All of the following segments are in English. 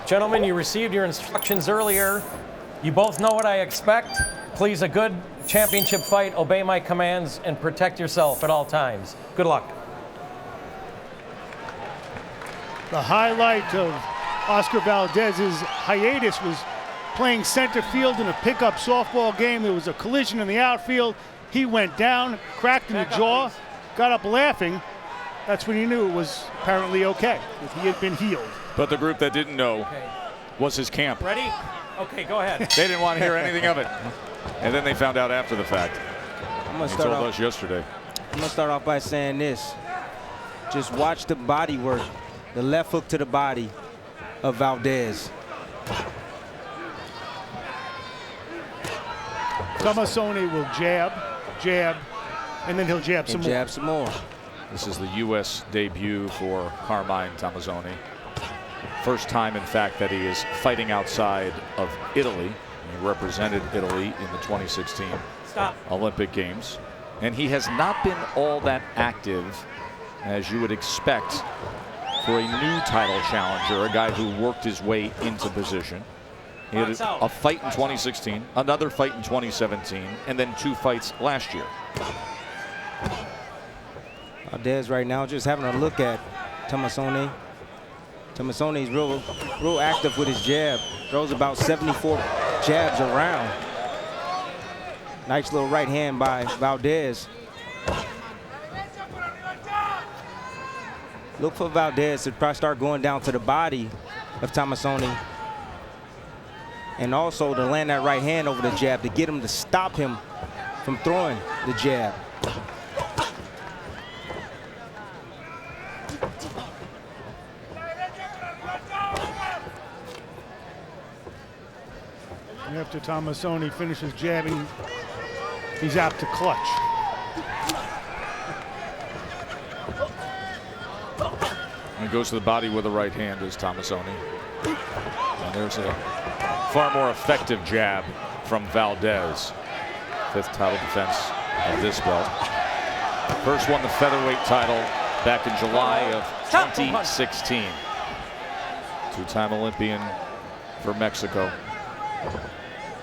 Gentlemen, you received your instructions earlier. You both know what I expect. Please, a good championship fight, obey my commands, and protect yourself at all times. Good luck. The highlight of Oscar Valdez's hiatus was playing center field in a pickup softball game. There was a collision in the outfield. He went down, cracked in the jaw, got up laughing. That's when he knew it was apparently okay, if he had been healed. But the group that didn't know was his camp. Ready? Okay, go ahead. They didn't want to hear anything of it. And then they found out after the fact. He told us yesterday. I'm going to start off by saying this. Just watch the body work, the left hook to the body of Valdez. Tommasone will jab, and then he'll jab some more. Jab some more. This is the U.S. debut for Carmine Tommasone. First time, in fact, that he is fighting outside of Italy. He represented Italy in the 2016 Olympic Games. And he has not been all that active, as you would expect, for a new title challenger, a guy who worked his way into position. He had a fight in 2016, another fight in 2017, and then 2 fights last year. Valdez right now just having a look at Tommasone. Tommasone is real active with his jab. Throws about 74 jabs around. Nice little right hand by Valdez. Look for Valdez to probably start going down to the body of Tommasone. And also to land that right hand over the jab to get him to stop him from throwing the jab. And after Tommasone finishes jabbing, he's apt to clutch. And he goes to the body with the right hand is Tommasone. And there's a far more effective jab from Valdez. 5th title defense of this belt. First won the featherweight title back in July of 2016. 2-time Olympian for Mexico.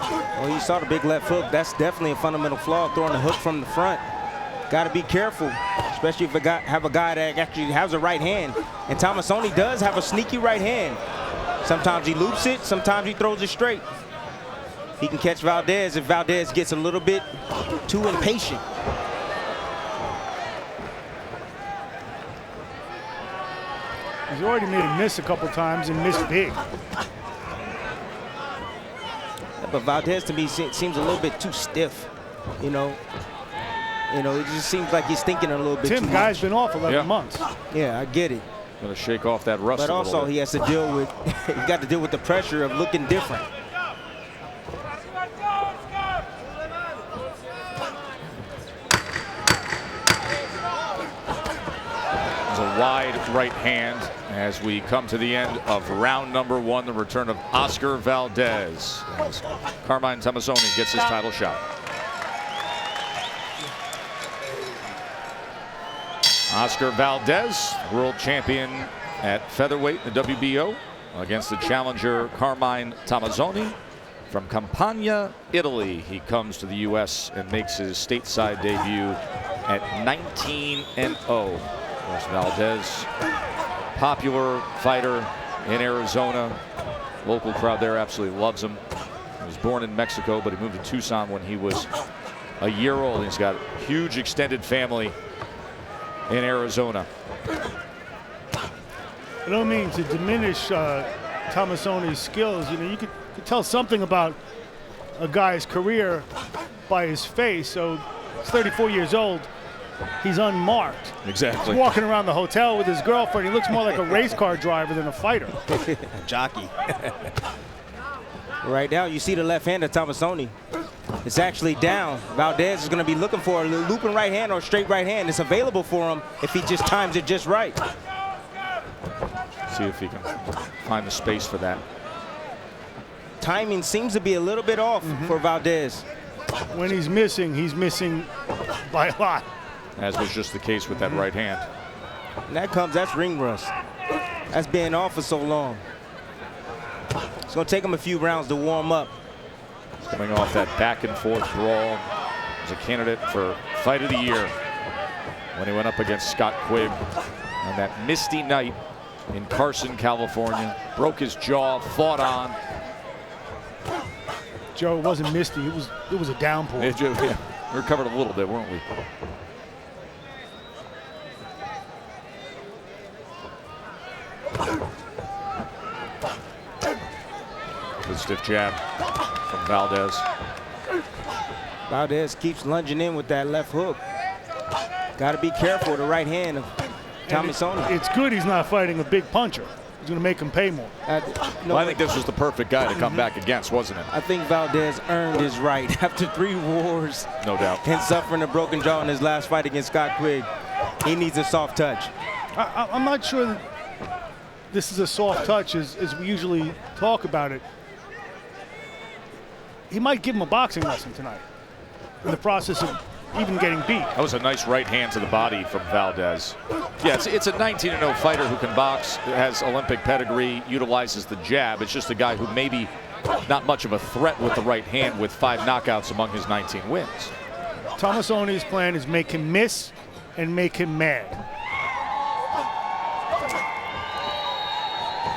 Well, you saw the big left hook. That's definitely a fundamental flaw, throwing the hook from the front. Got to be careful, especially if you have a guy that actually has a right hand. And Tommasone does have a sneaky right hand. Sometimes he loops it, sometimes he throws it straight. He can catch Valdez if Valdez gets a little bit too impatient. He's already made a miss a couple times and missed big. But Valdez to me seems a little bit too stiff, you know. It just seems like he's thinking a little bit too much. Guy's been off 11 months. Yeah, I get it. Gonna shake off that rust. But also he has to deal with, he got to deal with the pressure of looking different. There's a wide right hand as we come to the end of round number 1, the return of Oscar Valdez as Carmine Tommasone gets his title shot. Oscar Valdez, world champion at featherweight in the WBO, against the challenger Carmine Tommasone from Campania, Italy. He comes to the U.S. and makes his stateside debut at 19-0. There's Valdez, popular fighter in Arizona. Local crowd there absolutely loves him. He was born in Mexico, but he moved to Tucson when he was a year old. He's got a huge extended family in Arizona. I don't mean to diminish Tommasone's skills. You could tell something about a guy's career by his face. So he's 34 years old. He's unmarked. Exactly. He's walking around the hotel with his girlfriend. He looks more like a race car driver than a fighter. Jockey. Right now, you see the left hand of Tommasone. It's actually down. Valdez is going to be looking for a looping right hand or a straight right hand. It's available for him if he just times it just right. See if he can find the space for that. Timing seems to be a little bit off for Valdez. When he's missing by a lot. As was just the case with that right hand. And that's ring rust. That's been off for so long. It's going to take him a few rounds to warm up. Coming off that back and forth brawl, as a candidate for Fight of the Year when he went up against Scott Quigg on that misty night in Carson, California. Broke his jaw, fought on. Joe, it wasn't misty. It was a downpour. Yeah, we recovered a little bit, weren't we? Good stiff jab from Valdez. Valdez keeps lunging in with that left hook. Got to be careful with the right hand of Tommasone. It's good he's not fighting a big puncher. He's going to make him pay more. Well, I think this was the perfect guy to come back against, wasn't it? I think Valdez earned his right after 3 wars. No doubt. And suffering a broken jaw in his last fight against Scott Quigg. He needs a soft touch. I'm not sure that this is a soft touch as we usually talk about it. He might give him a boxing lesson tonight in the process of even getting beat. That was a nice right hand to the body from Valdez. Yeah, it's a 19-0 fighter who can box, has Olympic pedigree, utilizes the jab. It's just a guy who maybe not much of a threat with the right hand with 5 knockouts among his 19 wins. Tommasone's plan is make him miss and make him mad.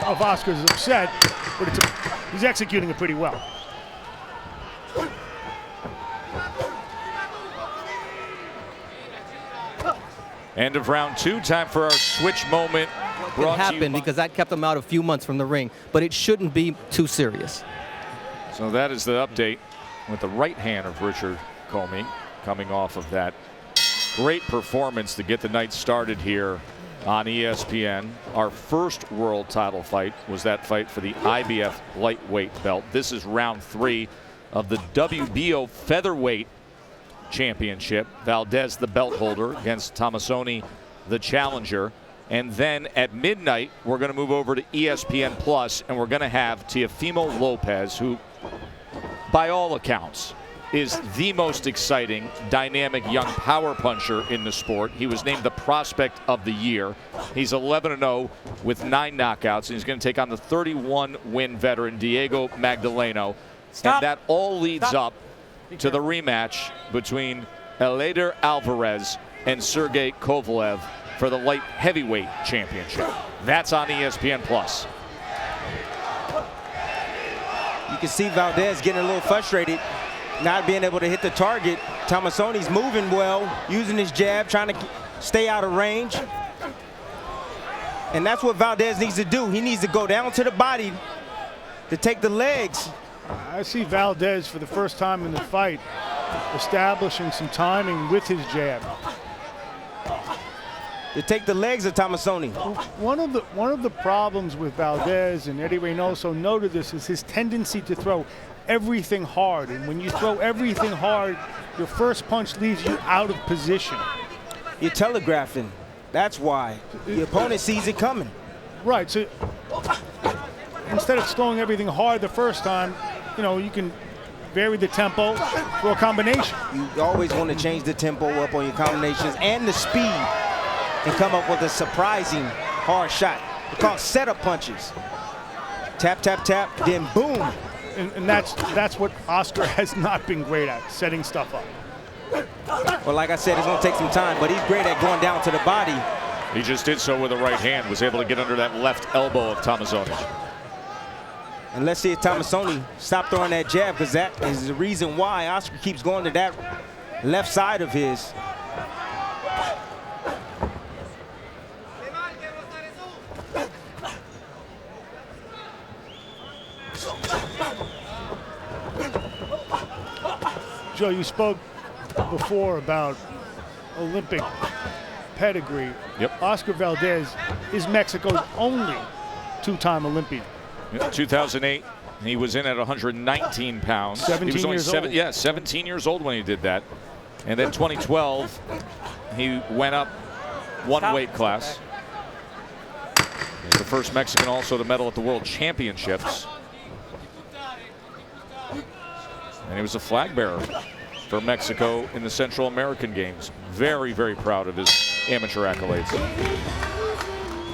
If Oscar's upset, but he's executing it pretty well. End of round 2. Time for our switch moment. It happened because that kept him out a few months from the ring, but it shouldn't be too serious. So that is the update with the right hand of Richard Comey coming off of that great performance to get the night started here on ESPN. Our first world title fight was that fight for the IBF lightweight belt. This is round 3 of the WBO featherweight championship. Valdez, the belt holder, against Tommasone, the challenger. And then at midnight, we're going to move over to ESPN Plus, and we're going to have Teofimo Lopez, who, by all accounts, is the most exciting, dynamic young power puncher in the sport. He was named the prospect of the year. He's 11-0 with 9 knockouts, and he's going to take on the 31-win veteran Diego Magdaleno. Stop. And that all leads Stop. up to the rematch between Eleider Alvarez and Sergey Kovalev for the light heavyweight championship. That's on ESPN Plus. You can see Valdez getting a little frustrated, not being able to hit the target. Tommasone's moving well, using his jab, trying to stay out of range. And that's what Valdez needs to do. He needs to go down to the body to take the legs. I see Valdez for the first time in the fight establishing some timing with his jab. To take the legs of Tommasone. One of the problems with Valdez, and Eddie Reynoso noted this, is his tendency to throw everything hard. And when you throw everything hard, your first punch leaves you out of position. You're telegraphing. That's why. The opponent sees it coming. Right. So instead of throwing everything hard the first time, you can vary the tempo for a combination. You always want to change the tempo up on your combinations and the speed and come up with a surprising hard shot. They're called setup punches. Tap, tap, tap, then boom. And that's what Oscar has not been great at, setting stuff up. Well, like I said, it's going to take some time, but he's great at going down to the body. He just did so with the right hand, was able to get under that left elbow of Tommasone. And let's see if Tommasone stop throwing that jab, because that is the reason why Oscar keeps going to that left side of his. Joe, you spoke before about Olympic pedigree. Yep. Oscar Valdez is Mexico's only 2-time Olympian. 2008, he was in at 119 pounds. 17 he was only years old. Yeah, 17 years old when he did that. And then 2012, he went up one weight class. He's the first Mexican also to medal at the World Championships. And he was a flag bearer for Mexico in the Central American Games. Very, very proud of his amateur accolades.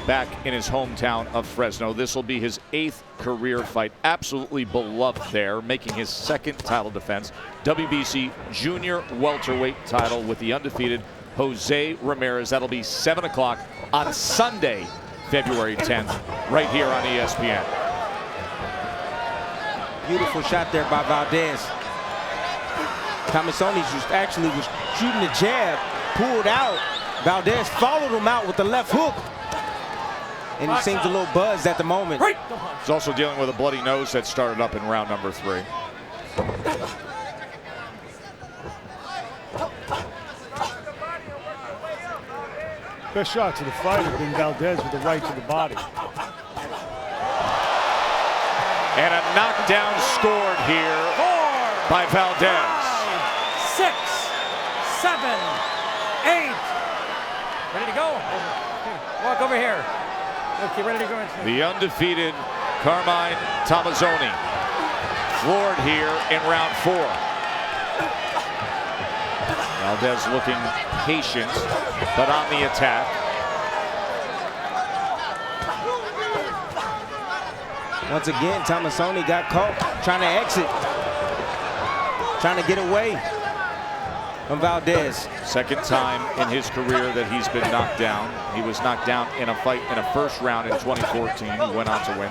back in his hometown of Fresno. This will be his 8th career fight. Absolutely beloved there, making his 2nd title defense. WBC junior welterweight title with the undefeated Jose Ramirez. That'll be 7 o'clock on Sunday, February 10th, right here on ESPN. Beautiful shot there by Valdez. Tommasone actually was shooting the jab, pulled out. Valdez followed him out with the left hook. And he seems a little buzzed at the moment. He's also dealing with a bloody nose that started up in round number 3. Best shot to the fight has been Valdez with the right to the body. And a knockdown scored here by Valdez. 6, 7, 8. Ready to go? Walk over here. Okay, ready to go. The undefeated Carmine Tommasone floored here in round 4. Valdez looking patient, but on the attack. Once again, Tommasone got caught trying to exit, trying to get away from Valdez. 2nd time in his career that he's been knocked down. He was knocked down in a fight in a 1st round in 2014. He went on to win.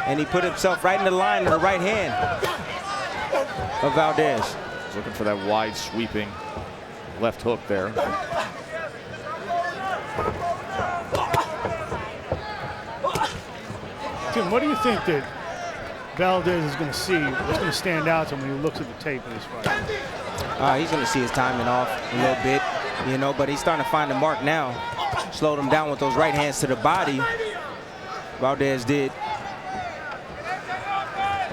And he put himself right in the line of the right hand of Valdez. He's looking for that wide sweeping left hook there. Tim, what do you think that Valdez is going to see? What's going to stand out to him when he looks at the tape of this fight? He's going to see his timing off a little bit, you know, but he's starting to find the mark now. Slowed him down with those right hands to the body. Valdez did.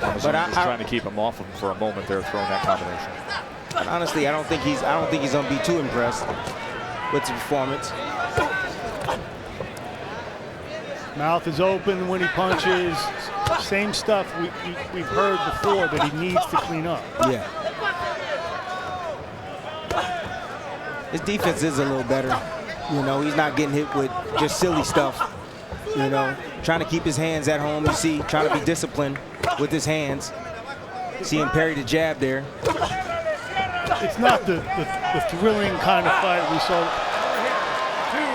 But just trying to keep him off of him for a moment there, throwing that combination. But honestly, I don't think he's going to be too impressed with the performance. Mouth is open when he punches. Same stuff we've heard before that he needs to clean up. Yeah. His defense is a little better. You know, he's not getting hit with just silly stuff. You know, trying to keep his hands at home. You see, trying to be disciplined with his hands. See him parry the jab there. It's not the thrilling kind of fight we saw.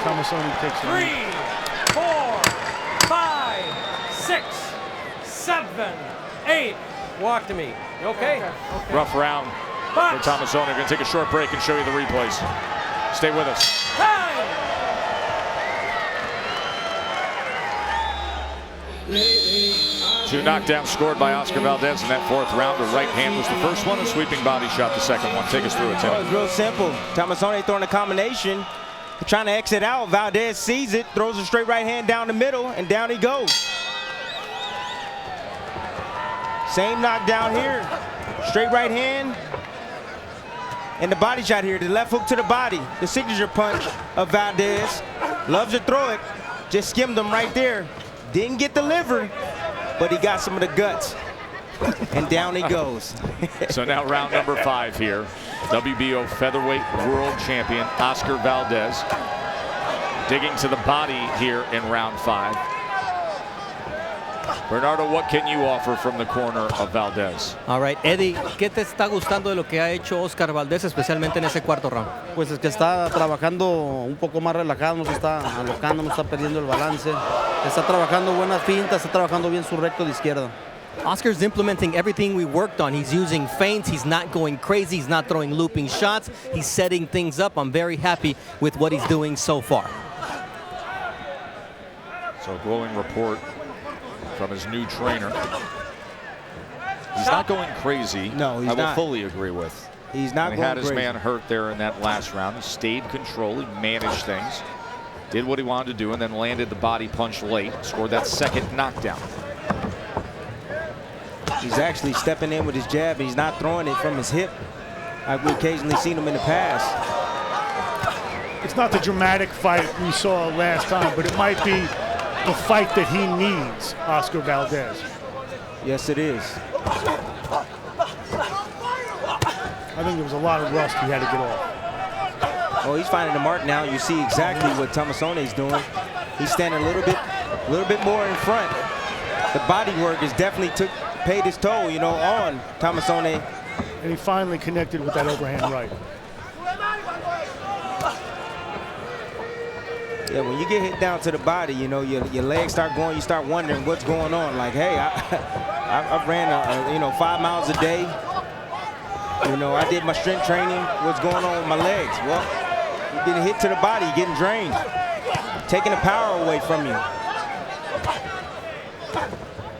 Tommasone takes it. 3, 4, 5, 6, 7, 8. Walk to me. You okay? Okay. Rough round for Tommasone. We're going to take a short break and show you the replays. Stay with us. Time! 2 knockdowns scored by Oscar Valdez in that 4th round. The right hand was the first one, a sweeping body shot the 2nd one. Take us through it, Tim. It was real simple. Tommasone throwing a combination, trying to exit out. Valdez sees it, throws a straight right hand down the middle, and down he goes. Same knockdown here. Straight right hand. And the body shot here, the left hook to the body. The signature punch of Valdez. Loves to throw it. Just skimmed him right there. Didn't get the liver, but he got some of the guts. And down he goes. So now round number 5 here. WBO featherweight world champion Oscar Valdez digging to the body here in round 5. Bernardo, what can you offer from the corner of Valdez? All right, Eddie, ¿qué te está gustando de lo que ha hecho Oscar Valdez, especialmente en ese 4º round? Pues es que está trabajando un poco más relajado, no se está alocando, no está perdiendo el balance. Está trabajando buenas fintas, está trabajando bien su recto de izquierda. Oscar's implementing everything we worked on. He's using feints. He's not going crazy. He's not throwing looping shots. He's setting things up. I'm very happy with what he's doing so far. So glowing report from his new trainer. He's not going crazy. No, he's not. I will not. fully agree with. He's not He going had his crazy. man hurt there in that last round. He stayed control. He managed things. Did what he wanted to do and then landed the body punch late. Scored that 2nd knockdown. He's actually stepping in with his jab. He's not throwing it from his hip like we occasionally seen him in the past. It's not the dramatic fight we saw last time, but it might be the fight that he needs, Oscar Valdez. Yes, it is. I think there was a lot of rust he had to get off. Oh, he's finding the mark now. You see exactly what Tommasone is doing. He's standing a little bit more in front. The body work is definitely paid its toll, you know, on Tommasone. And he finally connected with that overhand right. Yeah, when you get hit down to the body, you know, your legs start going, you start wondering what's going on. Like, hey, I ran, you know, 5 miles a day. You know, I did my strength training. What's going on with my legs? Well, you're getting hit to the body, you're getting drained, taking the power away from you.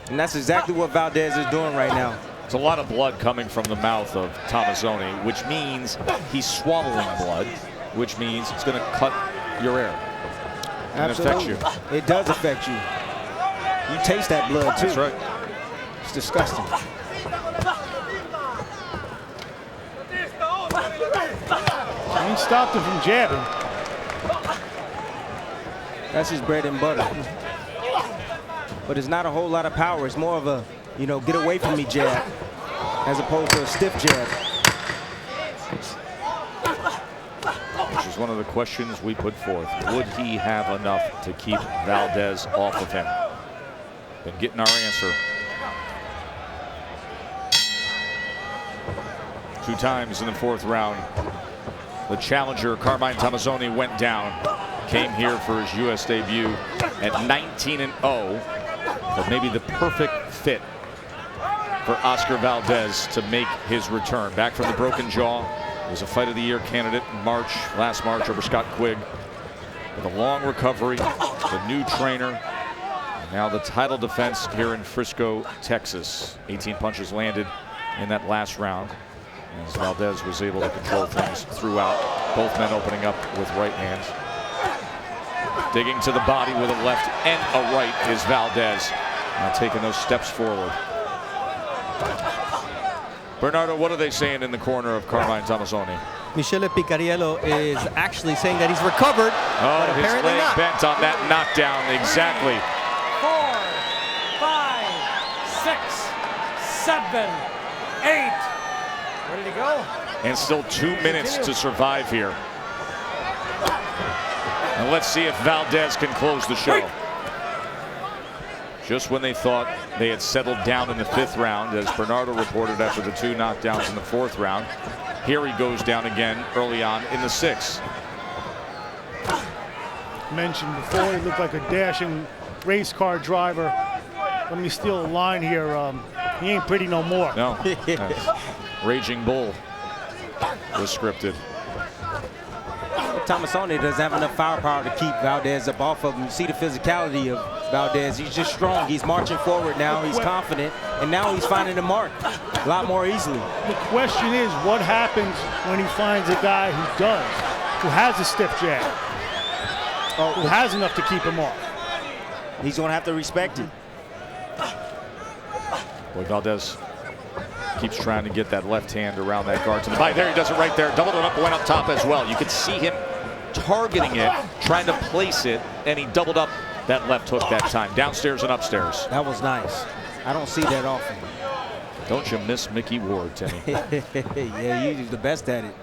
And that's exactly what Valdez is doing right now. There's a lot of blood coming from the mouth of Tommasone, which means he's swallowing blood, which means it's going to cut your air. And Absolutely. it affects you. It does affect you. You taste that blood too. That's right. It's disgusting. And he stopped him from jabbing. That's his bread and butter. But it's not a whole lot of power. It's more of a, you know, get away from me jab, as opposed to a stiff jab. Which is one of the questions we put forth. Would he have enough to keep Valdez off of him? Been getting our answer. 2 times in the 4th round. The challenger, Carmine Tommasone, went down. Came here for his U.S. debut at 19-0. But maybe the perfect fit for Oscar Valdez to make his return. Back from the broken jaw. He was a Fight of the Year candidate in last March over Scott Quigg. With a long recovery, the new trainer, and now the title defense here in Frisco, Texas. 18 punches landed in that last round, as Valdez was able to control things throughout. Both men opening up with right hands. Digging to the body with a left and a right is Valdez. Now taking those steps forward. Bernardo, what are they saying in the corner of Carmine Tommasone? Michele Picariello is actually saying that he's recovered, but his apparently leg not. bent on that knockdown. Exactly. 4, 5, 6, 7, 8. Where did he go? And still 2 minutes to survive here. And let's see if Valdez can close the show. Just when they thought they had settled down in the 5th round, as Bernardo reported after the 2 knockdowns in the 4th round, here he goes down again early on in the 6th. Mentioned before, he looked like a dashing race car driver. Let me steal a line here. He ain't pretty no more. No. Raging Bull was scripted. Tommasone doesn't have enough firepower to keep Valdez up off of him. You see the physicality of Valdez. He's just strong. He's marching forward now. He's confident. And now he's finding the mark a lot more easily. The question is, what happens when he finds a guy who has a stiff jab, who has enough to keep him off? He's going to have to respect it. Boy, Valdez keeps trying to get that left hand around that guard to the body. There, he does it right there. Doubled it up, went up top as well. You could see him targeting it, trying to place it, and he doubled up that left hook that time, downstairs and upstairs. That was nice. I don't see that often. Don't you miss Mickey Ward, Timmy? Yeah, he's the best at it.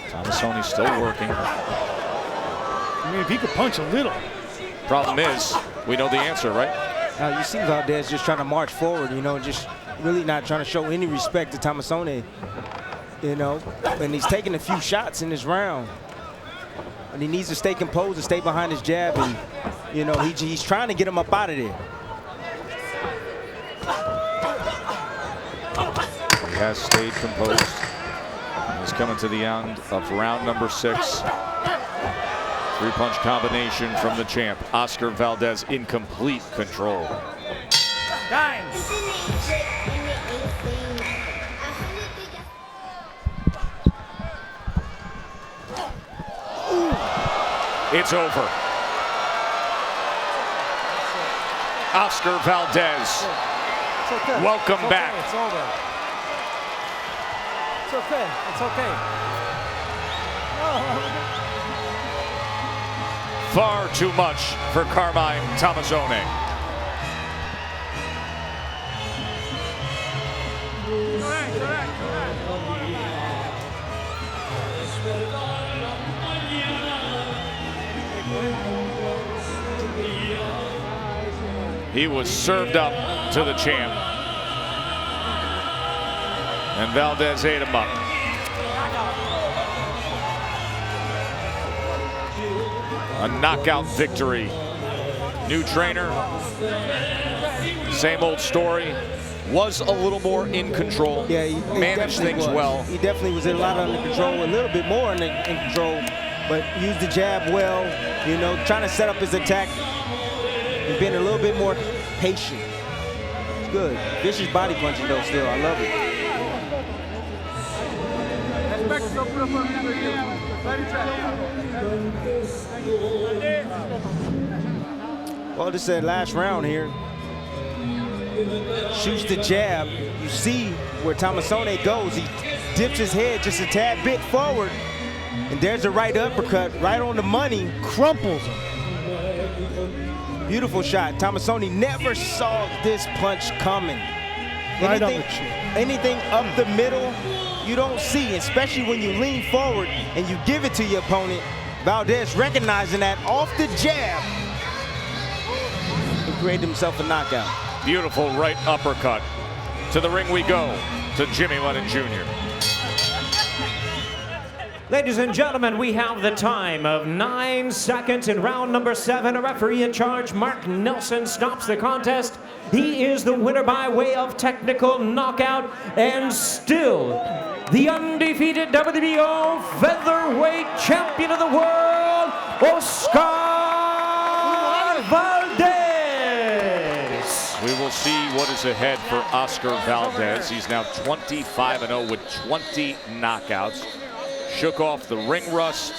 Tommasone still working. I mean, if he could punch a little. Problem is, we know the answer, right? Now you see Valdez just trying to march forward, you know, just really not trying to show any respect to Tommasone, you know, and he's taking a few shots in this round. And he needs to stay composed and stay behind his jab, and, you know, he's trying to get him up out of there. He has stayed composed. He's coming to the end of round number 6. 3-punch combination from the champ, Oscar Valdez, in complete control. Time. It's over. Oscar Valdez, It's okay. welcome It's okay. back. It's over. It's okay. It's okay. Far too much for Carmine Tommasone. He was served up to the champ. And Valdez ate him up. A knockout victory. New trainer, same old story. Was a little more in control. Yeah, he managed things well. He definitely was a lot under control, a little bit more in control, but used the jab well, you know, trying to set up his attack and being a little bit more patient. It's good. Vicious body punching though still, I love it. Well, this is the last round here. Shoots the jab. You see where Tommasone goes. He dips his head just a tad bit forward. And there's a right uppercut right on the money. Crumples him. Beautiful shot. Tommasone never saw this punch coming. Right on the chin. Anything up the middle, you don't see, especially when you lean forward and you give it to your opponent. Valdez recognizing that off the jab and created himself a knockout. Beautiful right uppercut. To the ring we go, to Jimmy Lennon Jr. Ladies and gentlemen, we have the time of 9 seconds in round number 7. A referee in charge, Mark Nelson, stops the contest. He is the winner by way of technical knockout and still the undefeated WBO featherweight champion of the world, Oscar Valdez. We will see what is ahead for Oscar Valdez. He's now 25-0 with 20 knockouts. Shook off the ring rust,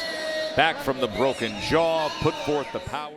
back from the broken jaw, put forth the power.